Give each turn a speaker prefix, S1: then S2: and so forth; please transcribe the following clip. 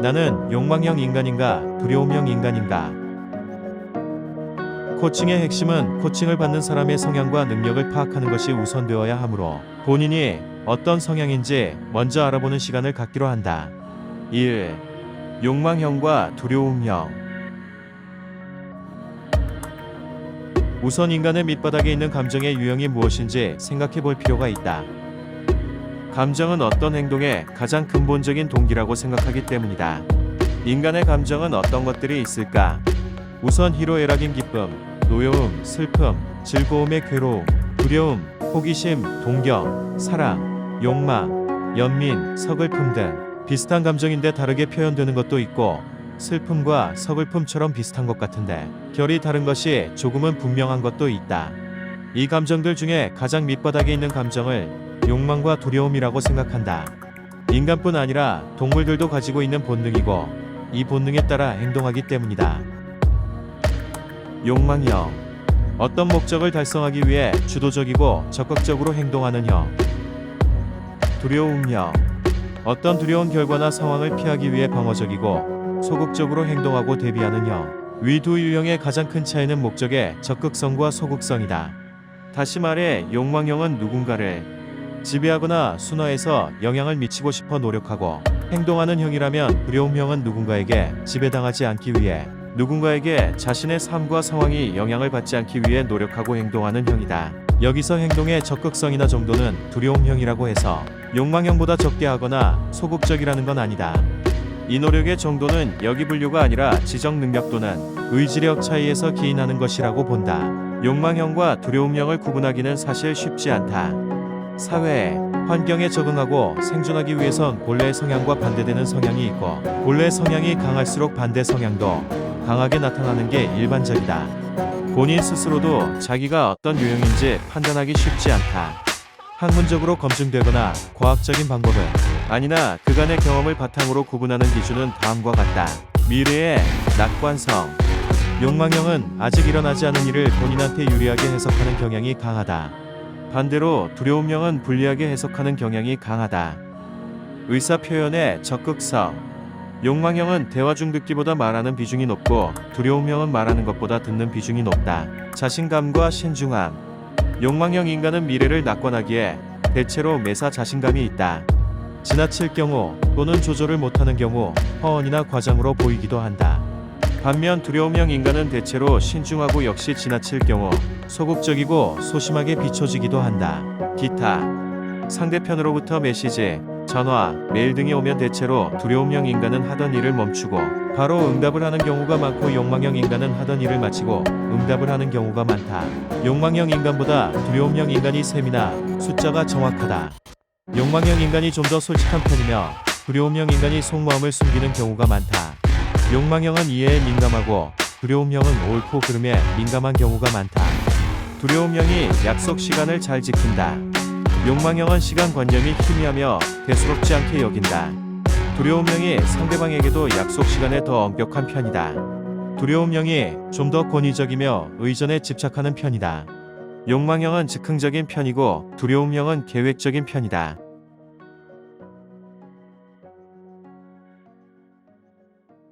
S1: 나는 욕망형 인간인가, 두려움형 인간인가? 코칭의 핵심은 코칭을 받는 사람의 성향과 능력을 파악하는 것이 우선되어야 하므로 본인이 어떤 성향인지 먼저 알아보는 시간을 갖기로 한다. 1. 욕망형과 두려움형. 우선 인간의 밑바닥에 있는 감정의 유형이 무엇인지 생각해 볼 필요가 있다. 감정은 어떤 행동의 가장 근본적인 동기라고 생각하기 때문이다. 인간의 감정은 어떤 것들이 있을까? 우선 희로애락인 기쁨, 노여움, 슬픔, 즐거움의 괴로움, 두려움, 호기심, 동경, 사랑, 욕망, 연민, 서글픔 등 비슷한 감정인데 다르게 표현되는 것도 있고 슬픔과 서글픔처럼 비슷한 것 같은데 결이 다른 것이 조금은 분명한 것도 있다. 이 감정들 중에 가장 밑바닥에 있는 감정을 욕망과 두려움이라고 생각한다. 인간뿐 아니라 동물들도 가지고 있는 본능이고 이 본능에 따라 행동하기 때문이다. 욕망형. 어떤 목적을 달성하기 위해 주도적이고 적극적으로 행동하는 형. 두려움형. 어떤 두려운 결과나 상황을 피하기 위해 방어적이고 소극적으로 행동하고 대비하는 형. 위 두 유형의 가장 큰 차이는 목적의 적극성과 소극성이다. 다시 말해 욕망형은 누군가를 지배하거나 순화해서 영향을 미치고 싶어 노력하고 행동하는 형이라면 두려움형은 누군가에게 지배당하지 않기 위해 누군가에게 자신의 삶과 상황이 영향을 받지 않기 위해 노력하고 행동하는 형이다. 여기서 행동의 적극성이나 정도는 두려움형이라고 해서 욕망형보다 적게 하거나 소극적이라는 건 아니다. 이 노력의 정도는 여기 분류가 아니라 지적 능력 또는 의지력 차이에서 기인하는 것이라고 본다. 욕망형과 두려움형을 구분하기는 사실 쉽지 않다. 사회, 환경에 적응하고 생존하기 위해선 본래의 성향과 반대되는 성향이 있고 본래 성향이 강할수록 반대 성향도 강하게 나타나는 게 일반적이다. 본인 스스로도 자기가 어떤 유형인지 판단하기 쉽지 않다. 학문적으로 검증되거나 과학적인 방법은 아니나 그간의 경험을 바탕으로 구분하는 기준은 다음과 같다. 미래의 낙관성. 욕망형은 아직 일어나지 않은 일을 본인한테 유리하게 해석하는 경향이 강하다. 반대로 두려움형은 불리하게 해석하는 경향이 강하다. 의사표현의 적극성. 욕망형은 대화 중 듣기보다 말하는 비중이 높고 두려움형은 말하는 것보다 듣는 비중이 높다. 자신감과 신중함. 욕망형 인간은 미래를 낙관하기에 대체로 매사 자신감이 있다. 지나칠 경우 또는 조절을 못하는 경우 허언이나 과장으로 보이기도 한다. 반면 두려움형 인간은 대체로 신중하고 역시 지나칠 경우 소극적이고 소심하게 비춰지기도 한다. 기타. 상대편으로부터 메시지, 전화, 메일 등이 오면 대체로 두려움형 인간은 하던 일을 멈추고 바로 응답을 하는 경우가 많고 욕망형 인간은 하던 일을 마치고 응답을 하는 경우가 많다. 욕망형 인간보다 두려움형 인간이 셈이나 숫자가 정확하다. 욕망형 인간이 좀 더 솔직한 편이며 두려움형 인간이 속마음을 숨기는 경우가 많다. 욕망형은 이해에 민감하고 두려움형은 옳고 그름에 민감한 경우가 많다. 두려움형이 약속 시간을 잘 지킨다. 욕망형은 시간관념이 희미하며 대수롭지 않게 여긴다. 두려움형이 상대방에게도 약속 시간에 더 엄격한 편이다. 두려움형이 좀 더 권위적이며 의존에 집착하는 편이다. 욕망형은 즉흥적인 편이고 두려움형은 계획적인 편이다.